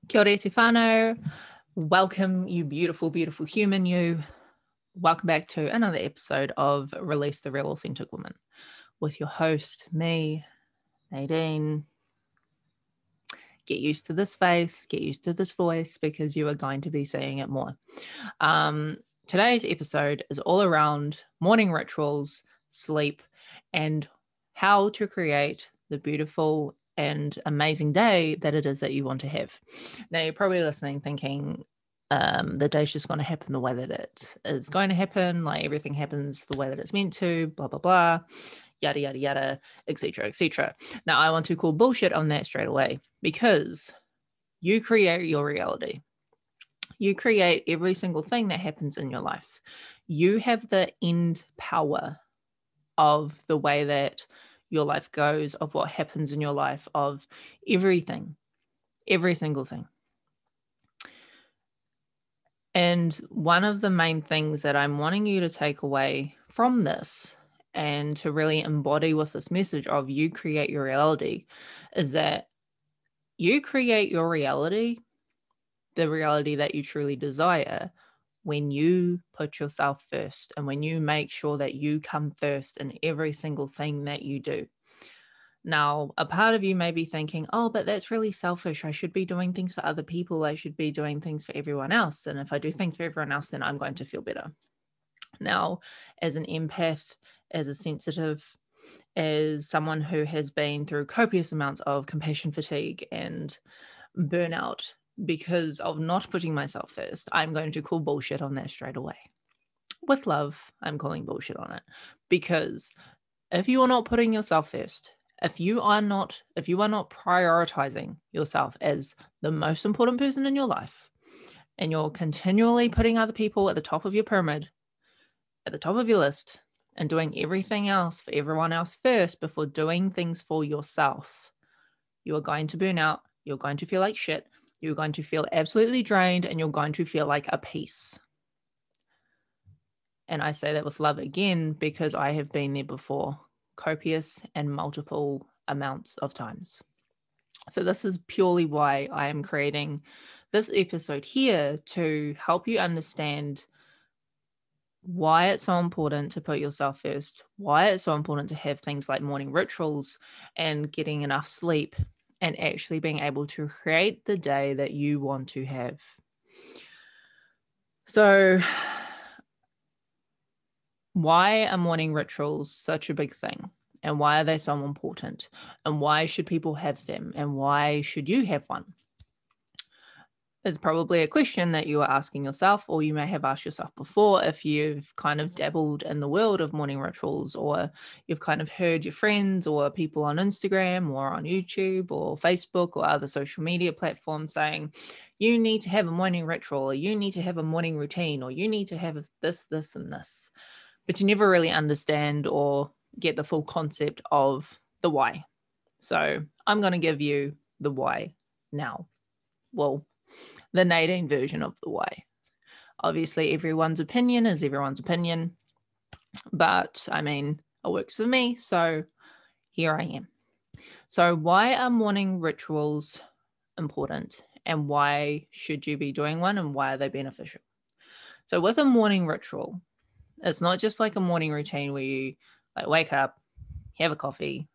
Kia ora te whānau. Welcome, you beautiful, beautiful human, you. Welcome back to another episode of Release the Real Authentic Woman with your host, me, Nadine. Get used to this face, get used to this voice, because you are going to be seeing it more. Today's episode is all around morning rituals, sleep, and how to create the beautiful and amazing day that it is that you want to have. Now, you're probably listening thinking, the day's just going to happen the way that it is going to happen, like everything happens the way that it's meant to, blah, blah, blah, yada, yada, yada, etc., etc. Now, I want to call bullshit on that straight away, because you create your reality. You create every single thing that happens in your life. You have the end power of the way that your life goes, of what happens in your life, of everything, every single thing. And one of the main things that I'm wanting you to take away from this and to really embody with this message of you create your reality is that you create your reality, the reality that you truly desire, when you put yourself first and when you make sure that you come first in every single thing that you do. Now, a part of you may be thinking, oh, but that's really selfish. I should be doing things for other people. I should be doing things for everyone else. And if I do things for everyone else, then I'm going to feel better. Now, as an empath, as a sensitive, as someone who has been through copious amounts of compassion fatigue and burnout because of not putting myself first, I'm going to call bullshit on that straight away. With love, I'm calling bullshit on it, because if you are not putting yourself first, if you are not prioritizing yourself as the most important person in your life, and you're continually putting other people at the top of your pyramid, at the top of your list, and doing everything else for everyone else first before doing things for yourself, you are going to burn out. You're going to feel like shit. You're going to feel absolutely drained, and you're going to feel like a piece. And I say that with love again, because I have been there before, copious and multiple amounts of times. So this is purely why I am creating this episode here, to help you understand why it's so important to put yourself first, why it's so important to have things like morning rituals and getting enough sleep and actually being able to create the day that you want to have. So why are morning rituals such a big thing? And why are they so important? And why should people have them? And why should you have one? It's probably a question that you are asking yourself, or you may have asked yourself before if you've kind of dabbled in the world of morning rituals, or you've kind of heard your friends or people on Instagram or on YouTube or Facebook or other social media platforms saying, you need to have a morning ritual, or you need to have a morning routine, or you need to have this, this, and this. But you never really understand or get the full concept of the why. So I'm going to give you the why now. Well, the Nadine version of the why. Obviously, everyone's opinion is everyone's opinion, but I mean, it works for me, so here I am. So why are morning rituals important, and why should you be doing one, and why are they beneficial? So with a morning ritual, it's not just like a morning routine where you like wake up, you have a coffee,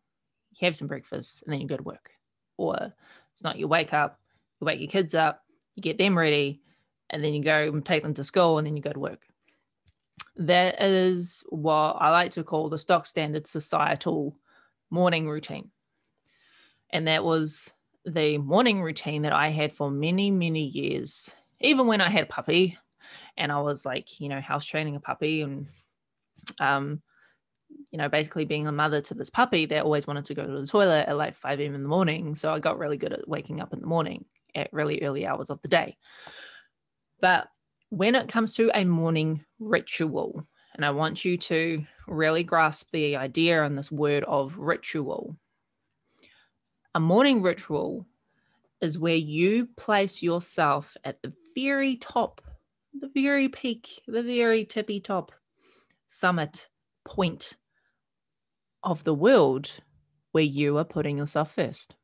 you have some breakfast, and then you go to work. Or it's not, you wake up, you wake your kids up, you get them ready, and then you go and take them to school, and then you go to work. That is what I like to call the stock standard societal morning routine. And that was the morning routine that I had for many, many years. Even when I had a puppy and I was like, house training a puppy and, basically being a mother to this puppy that always wanted to go to the toilet at like 5 a.m. in the morning. So I got really good at waking up in the morning at really early hours of the day. But when it comes to a morning ritual, and I want you to really grasp the idea and this word of ritual, a morning ritual is where you place yourself at the very top, the very peak, the very tippy top summit point of the world where you are putting yourself first.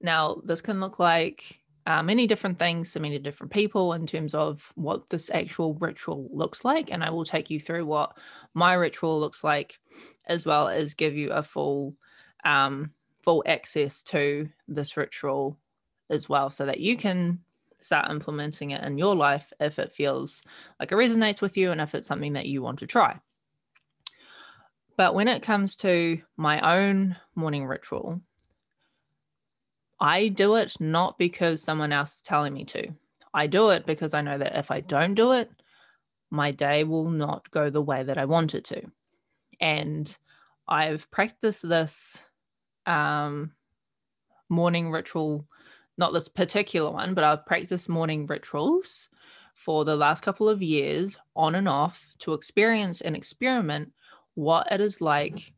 Now, this can look like many different things to many different people in terms of what this actual ritual looks like. And I will take you through what my ritual looks like, as well as give you a full access to this ritual as well, so that you can start implementing it in your life if it feels like it resonates with you and if it's something that you want to try. But when it comes to my own morning ritual, I do it not because someone else is telling me to. I do it because I know that if I don't do it, my day will not go the way that I want it to. And I've practiced this morning ritual, not this particular one, but I've practiced morning rituals for the last couple of years on and off to experience and experiment what it is like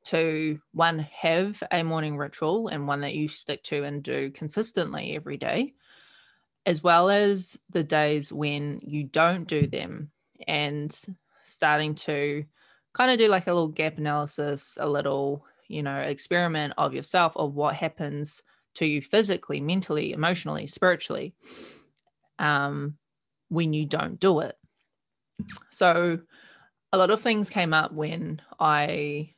to, one, have a morning ritual and one that you stick to and do consistently every day, as well as the days when you don't do them, and starting to kind of do like a little gap analysis, a little, experiment of yourself of what happens to you physically, mentally, emotionally, spiritually, when you don't do it. So a lot of things came up when I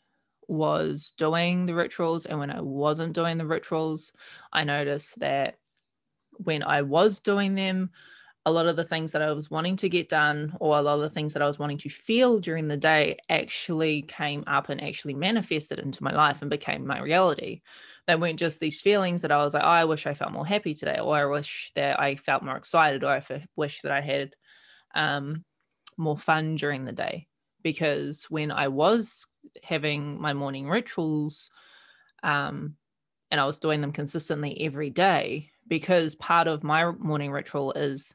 was doing the rituals and when I wasn't doing the rituals. I noticed that when I was doing them, a lot of the things that I was wanting to get done, or a lot of the things that I was wanting to feel during the day, actually came up and actually manifested into my life and became my reality. They weren't just these feelings that I was like, oh, I wish I felt more happy today, or I wish that I felt more excited, or I wish that I had more fun during the day. Because when I was having my morning rituals, and I was doing them consistently every day, because part of my morning ritual is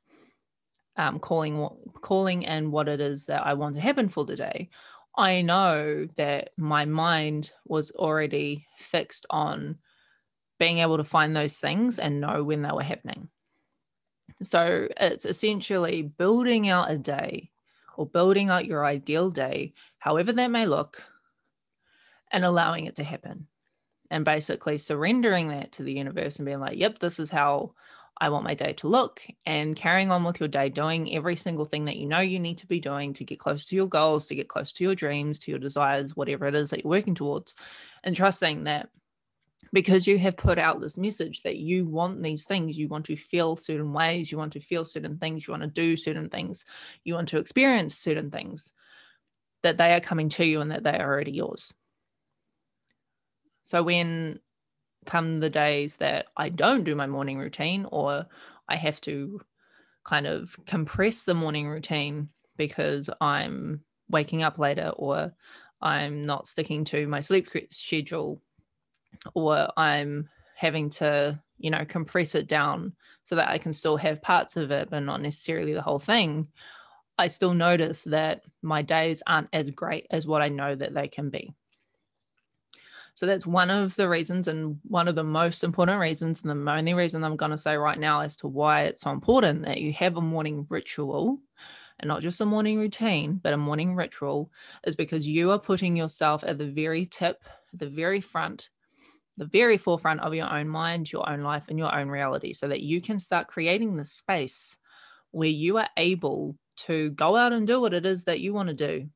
calling in what it is that I want to happen for the day, I know that my mind was already fixed on being able to find those things and know when they were happening. So it's essentially building out a day, or building out your ideal day, however that may look, and allowing it to happen. And basically surrendering that to the universe and being like, yep, this is how I want my day to look, and carrying on with your day, doing every single thing that you know you need to be doing to get close to your goals, to get close to your dreams, to your desires, whatever it is that you're working towards, and trusting that because you have put out this message that you want these things, you want to feel certain ways, you want to feel certain things, you want to do certain things, you want to experience certain things, that they are coming to you and that they are already yours. So when come the days that I don't do my morning routine, or I have to kind of compress the morning routine because I'm waking up later, or I'm not sticking to my sleep schedule, or I'm having to, compress it down so that I can still have parts of it, but not necessarily the whole thing, I still notice that my days aren't as great as what I know that they can be. So that's one of the reasons, and one of the most important reasons, and the only reason I'm going to say right now as to why it's so important that you have a morning ritual, and not just a morning routine, but a morning ritual, is because you are putting yourself at the very tip, the very front, the very forefront of your own mind, your own life, and your own reality, so that you can start creating the space where you are able to go out and do what it is that you want to do,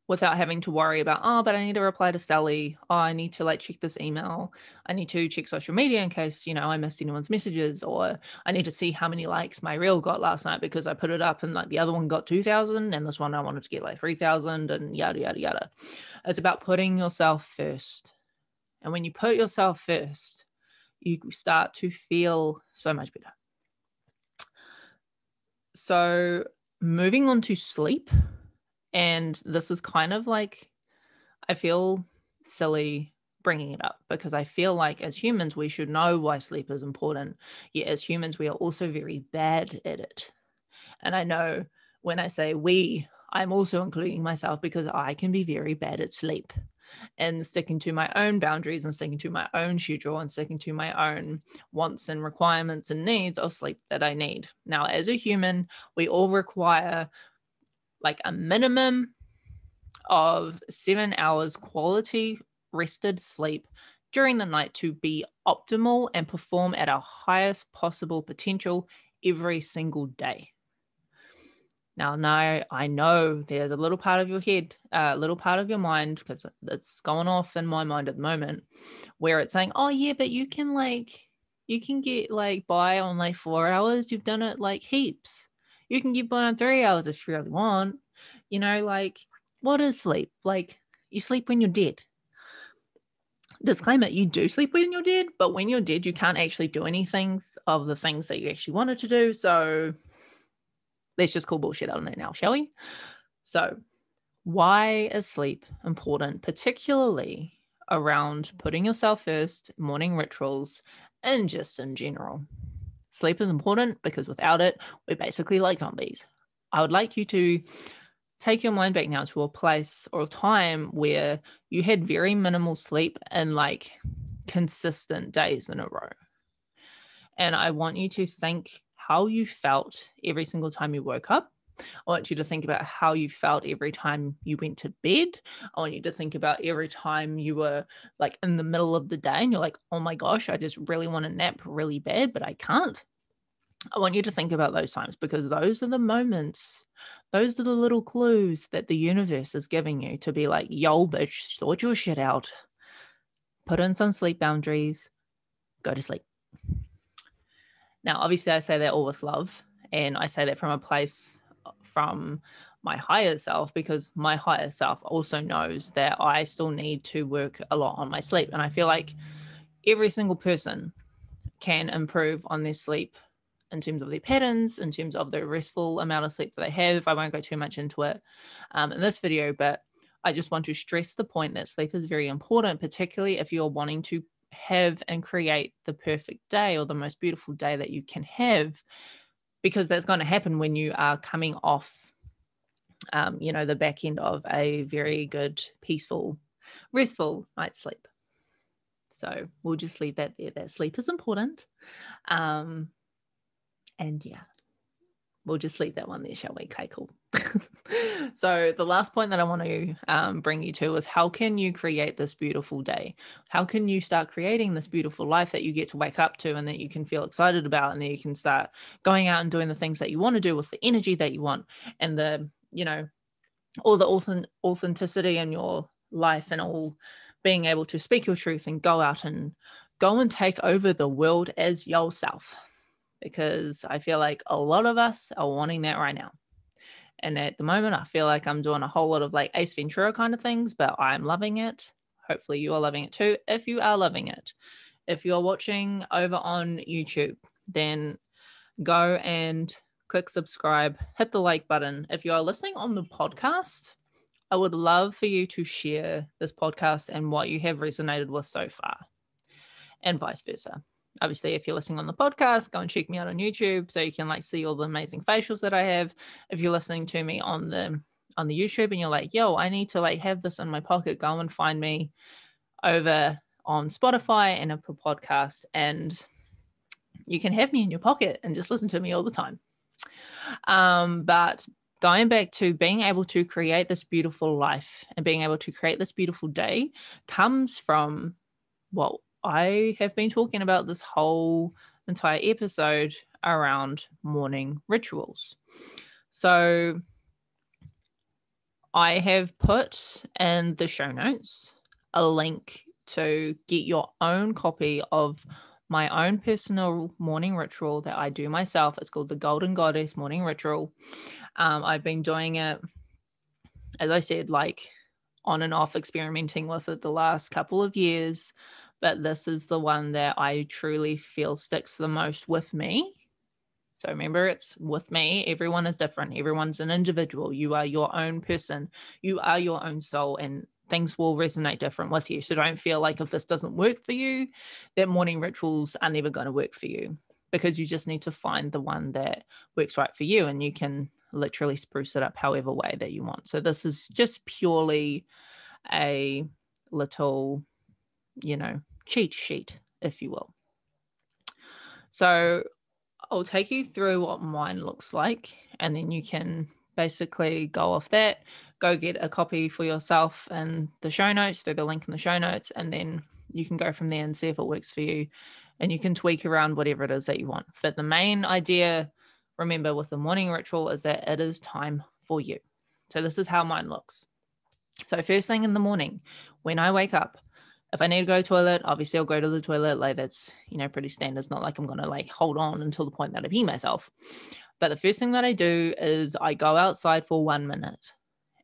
without having to worry about, oh, but I need to reply to Sally. Oh, I need to check this email. I need to check social media in case, I missed anyone's messages, or I need to see how many likes my reel got last night because I put it up and the other one got 2,000 and this one I wanted to get 3,000 and yada, yada, yada. It's about putting yourself first. And when you put yourself first, you start to feel so much better. So moving on to sleep. And this is kind of I feel silly bringing it up, because I feel like as humans, we should know why sleep is important. Yet as humans, we are also very bad at it. And I know when I say we, I'm also including myself, because I can be very bad at sleep and sticking to my own boundaries and sticking to my own schedule and sticking to my own wants and requirements and needs of sleep that I need. Now, as a human, we all require a minimum of 7 hours quality rested sleep during the night to be optimal and perform at our highest possible potential every single day. Now, I know there's a little part of your head, a little part of your mind, because it's going off in my mind at the moment, where it's saying, oh yeah, but you can get like by on like 4 hours. You've done it like heaps. You can get by on 3 hours if you really want. Like, what is sleep? Like, you sleep when you're dead. Disclaimer, you do sleep when you're dead, but when you're dead, you can't actually do anything of the things that you actually wanted to do. So let's just call bullshit on that now, shall we? So why is sleep important, particularly around putting yourself first, morning rituals, and just in general? Sleep is important because without it, we're basically like zombies. I would like you to take your mind back now to a place or a time where you had very minimal sleep and like consistent days in a row. And I want you to think how you felt every single time you woke up. I want you to think about how you felt every time you went to bed. I want you to think about every time you were like in the middle of the day and you're like, oh my gosh, I just really want to nap really bad, but I can't. I want you to think about those times, because those are the moments, those are the little clues that the universe is giving you to be like, yo, bitch, sort your shit out. Put in some sleep boundaries, go to sleep. Now, obviously, I say that all with love, and I say that from a place from my higher self, because my higher self also knows that I still need to work a lot on my sleep. And I feel like every single person can improve on their sleep in terms of their patterns, in terms of the restful amount of sleep that they have. I won't go too much into it in this video, but I just want to stress the point that sleep is very important, particularly if you're wanting to have and create the perfect day or the most beautiful day that you can have, because that's going to happen when you are coming off, the back end of a very good, peaceful, restful night's sleep. So we'll just leave that there, that sleep is important. And yeah, we'll just leave that one there, shall we? Okay, cool. So the last point that I want to bring you to is, how can you create this beautiful day? How can you start creating this beautiful life that you get to wake up to and that you can feel excited about, and then you can start going out and doing the things that you want to do with the energy that you want, and the, all the authenticity in your life, and all being able to speak your truth and go out and take over the world as yourself. Because I feel like a lot of us are wanting that right now. And at the moment, I feel like I'm doing a whole lot of like Ace Ventura kind of things, but I'm loving it. Hopefully you are loving it too, if you are loving it. If you're watching over on YouTube, then go and click subscribe, hit the like button. If you are listening on the podcast, I would love for you to share this podcast and what you have resonated with so far, and vice versa. Obviously, if you're listening on the podcast, go and check me out on YouTube so you can like see all the amazing facials that I have. If you're listening to me on the YouTube and you're like, yo, I need to like have this in my pocket, go and find me over on Spotify and Apple Podcasts, and you can have me in your pocket and just listen to me all the time. But going back to being able to create this beautiful life and being able to create this beautiful day comes from what I have been talking about this whole entire episode around morning rituals. So I have put in the show notes a link to get your own copy of my own personal morning ritual that I do myself. It's called the Golden Goddess Morning Ritual. I've been doing it, as I said, like on and off, experimenting with it the last couple of years. But this is the one that I truly feel sticks the most with me. So remember, it's with me. Everyone is different. Everyone's an individual. You are your own person. You are your own soul, and things will resonate different with you. So don't feel like if this doesn't work for you, that morning rituals are never going to work for you, because you just need to find the one that works right for you, and you can literally spruce it up however way that you want. So this is just purely a little, cheat sheet, if you will. So I'll take you through what mine looks like, and then you can basically go off that, go get a copy for yourself in the show notes, through the link in the show notes, and then, you can go from there and see if it works for you, and you can tweak around whatever it is that you want. But the main idea, remember, with the morning ritual is that it is time for you. So this is how mine looks. So first thing in the morning, when I wake up, if I need to go to the toilet, obviously I'll go to the toilet. Like that's, pretty standard. It's not like I'm going to like hold on until the point that I pee myself. But the first thing that I do is I go outside for 1 minute.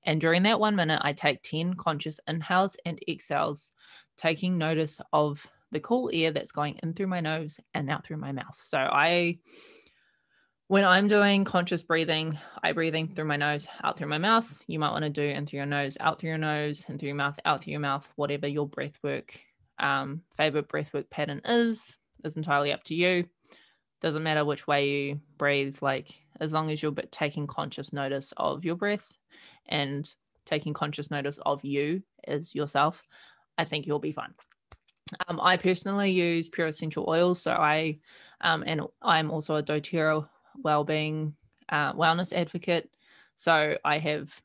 And during that 1 minute, I take 10 conscious inhales and exhales, taking notice of the cool air that's going in through my nose and out through my mouth. So when I'm doing conscious breathing, I breathe in through my nose, out through my mouth. You might want to do in through your nose, out through your nose, in through your mouth, out through your mouth, whatever your breathwork, favorite breathwork pattern is entirely up to you. Doesn't matter which way you breathe, like as long as you're taking conscious notice of your breath and taking conscious notice of you as yourself, I think you'll be fine. I personally use pure essential oils. So and I'm also a doTERRA wellbeing wellness advocate. So I have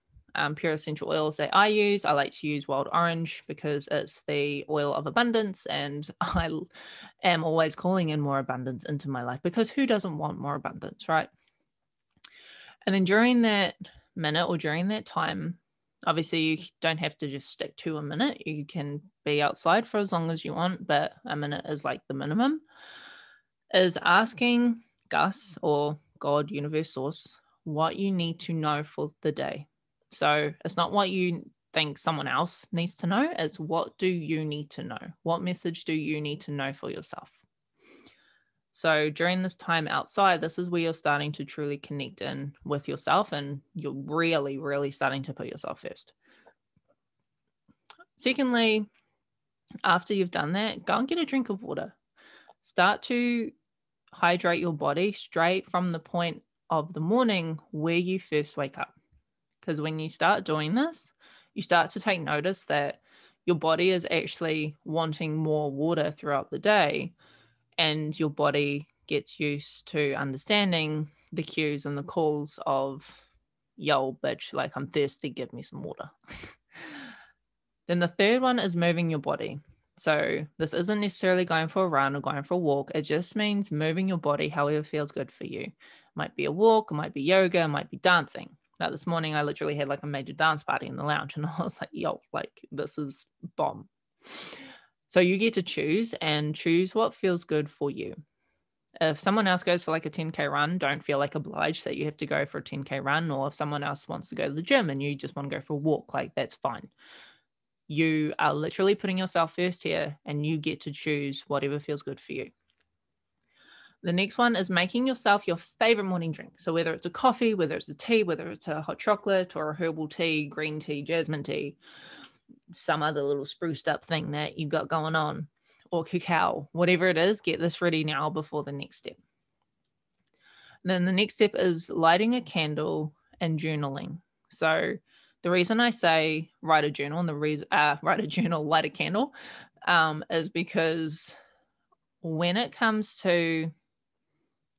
pure essential oils that I use. I like to use wild orange because it's the oil of abundance, and I am always calling in more abundance into my life, because who doesn't want more abundance, right? And then during that minute or during that time, obviously you don't have to just stick to a minute. You can be outside for as long as you want, but a minute is like the minimum, is asking Gus or God, universe, source, what you need to know for the day. So it's not what you think someone else needs to know, it's what do you need to know? What message do you need to know for yourself? So during this time outside, this is where you're starting to truly connect in with yourself, and you're really, really starting to put yourself first. Secondly, after you've done that, go and get a drink of water. Start to hydrate your body straight from the point of the morning where you first wake up. Because when you start doing this, you start to take notice that your body is actually wanting more water throughout the day, and your body gets used to understanding the cues and the calls of, yo, bitch, like I'm thirsty, give me some water. Then the third one is moving your body. So this isn't necessarily going for a run or going for a walk. It just means moving your body however feels good for you. It might be a walk, it might be yoga, it might be dancing. Now this morning I literally had like a major dance party in the lounge, and I was like, yo, like this is bomb. So you get to choose what feels good for you. If someone else goes for like a 10K run, don't feel like obliged that you have to go for a 10K run. Or if someone else wants to go to the gym and you just want to go for a walk, like that's fine. You are literally putting yourself first here, and you get to choose whatever feels good for you. The next one is making yourself your favorite morning drink. So whether it's a coffee, whether it's a tea, whether it's a hot chocolate or a herbal tea, green tea, jasmine tea, some other little spruced up thing that you got going on, or cacao, whatever it is, get this ready now before the next step. And then the next step is lighting a candle and journaling. So the reason I say write a journal and the reason light a candle is because when it comes to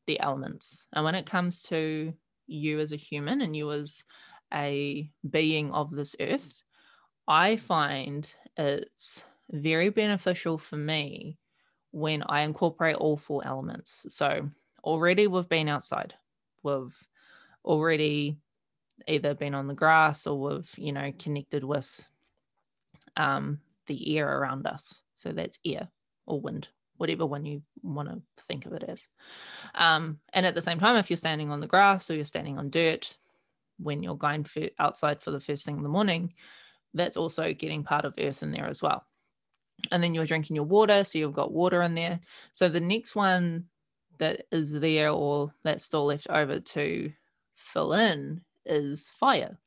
the elements and when it comes to you as a human and you as a being of this earth, I find it's very beneficial for me when I incorporate all 4 elements. So already we've been outside, we've already either been on the grass, or we've, connected with the air around us. So that's air or wind, whatever one you want to think of it as. And at the same time, if you're standing on the grass or you're standing on dirt, when you're going outside for the first thing in the morning, that's also getting part of earth in there as well. And then you're drinking your water, so you've got water in there. So the next one that is there, or that's still left over to fill in, is fire.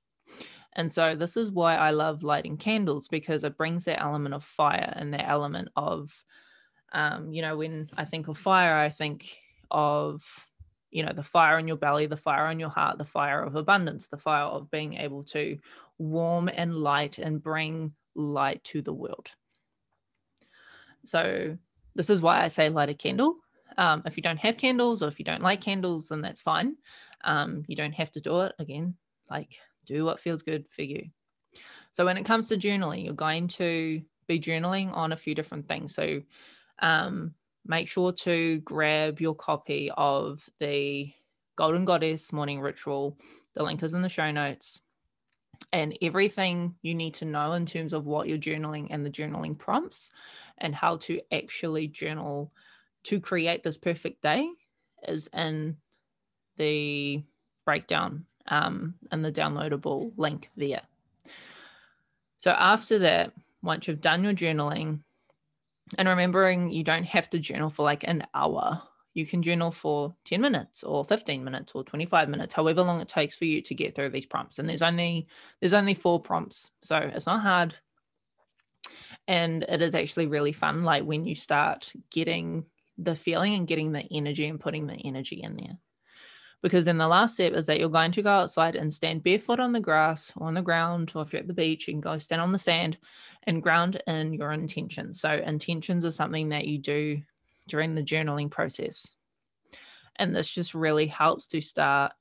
And so this is why I love lighting candles, because it brings that element of fire and that element of, when I think of fire, I think of, the fire in your belly, the fire on your heart, the fire of abundance, the fire of being able to warm and light and bring light to the world. So this is why I say light a candle. If you don't have candles, or if you don't like candles, then that's fine. You don't have to do it. Again, like do what feels good for you. So when it comes to journaling, you're going to be journaling on a few different things. So make sure to grab your copy of the Golden Goddess Morning Ritual. The link is in the show notes. And everything you need to know in terms of what you're journaling and the journaling prompts and how to actually journal to create this perfect day is in the breakdown and the downloadable link there. So after that, once you've done your journaling, and remembering you don't have to journal for like an hour. You can journal for 10 minutes or 15 minutes or 25 minutes, however long it takes for you to get through these prompts. And there's only 4 prompts, so it's not hard. And it is actually really fun, like when you start getting the feeling and getting the energy and putting the energy in there. Because then the last step is that you're going to go outside and stand barefoot on the grass or on the ground, or if you're at the beach, you can go stand on the sand and ground in your intentions. So intentions are something that you do during the journaling process. And this just really helps to start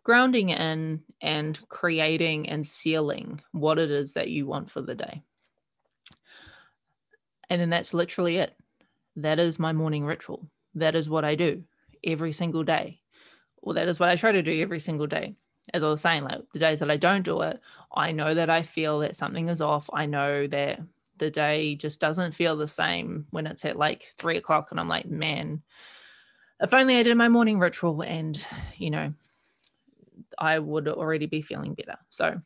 grounding in and creating and sealing what it is that you want for the day. And then that's literally it. That is my morning ritual. That is what I do every single day. Well, that is what I try to do every single day. As I was saying, like the days that I don't do it, I know that I feel that something is off. I know that the day just doesn't feel the same when it's at like 3 o'clock and I'm like, man, if only I did my morning ritual and, I would already be feeling better. So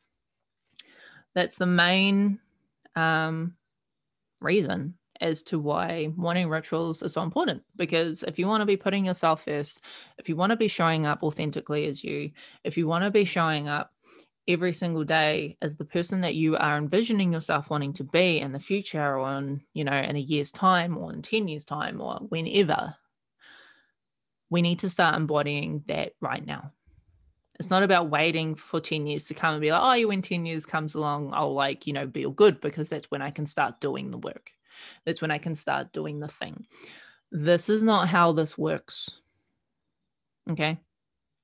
that's the main reason as to why morning rituals are so important. Because if you want to be putting yourself first, if you want to be showing up authentically as you, if you want to be showing up every single day as the person that you are envisioning yourself wanting to be in the future, or in a year's time, or in 10 years time, or whenever, we need to start embodying that right now. It's not about waiting for 10 years to come and be like, when 10 years comes along, I'll be all good, because that's when I can start doing the work. That's when I can start doing the thing. This is not how this works. Okay?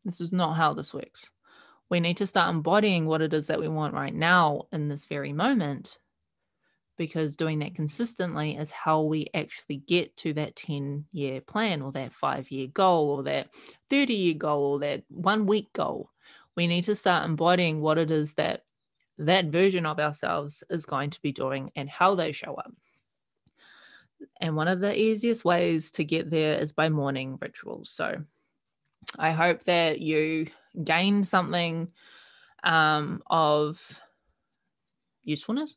This is not how this works. We need to start embodying what it is that we want right now in this very moment, because doing that consistently is how we actually get to that 10-year plan, or that 5-year goal, or that 30-year goal, or that 1-week goal. We need to start embodying what it is that version of ourselves is going to be doing and how they show up. And one of the easiest ways to get there is by morning rituals. So I hope that you gained something of usefulness.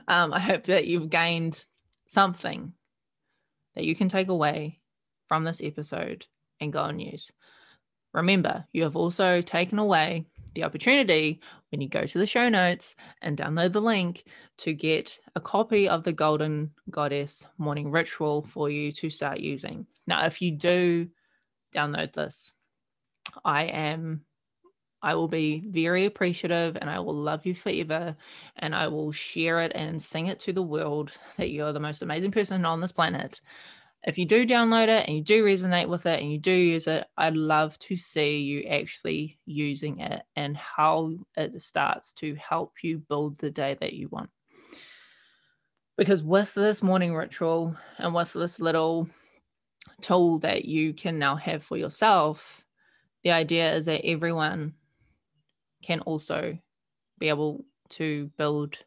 I hope that you've gained something that you can take away from this episode and go and use. Remember, you have also taken away the opportunity when you go to the show notes and download the link to get a copy of the Golden Goddess Morning Ritual for you to start using. Now, if you do download this, I will be very appreciative, and I will love you forever, and I will share it and sing it to the world that you're the most amazing person on this planet. If you do download it and you do resonate with it and you do use it, I'd love to see you actually using it and how it starts to help you build the day that you want. Because with this morning ritual and with this little tool that you can now have for yourself, the idea is that everyone can also be able to build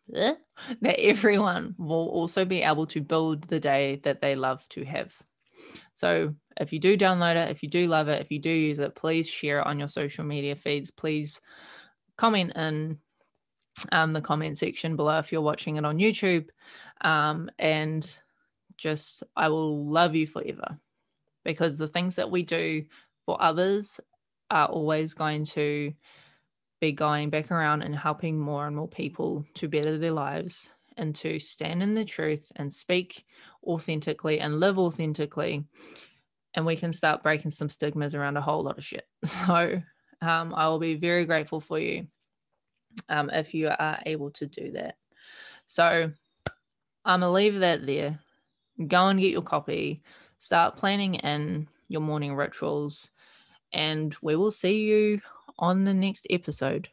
that everyone will also be able to build the day that they love to have. So if you do download it, if you do love it, if you do use it, please share it on your social media feeds. Please comment in the comment section below if you're watching it on YouTube. And just, I will love you forever, because the things that we do for others are always going to be going back around and helping more and more people to better their lives and to stand in the truth and speak authentically and live authentically. And we can start breaking some stigmas around a whole lot of shit. So I will be very grateful for you if you are able to do that. So I'm going to leave that there. Go and get your copy. Start planning in your morning rituals. And we will see you on the next episode.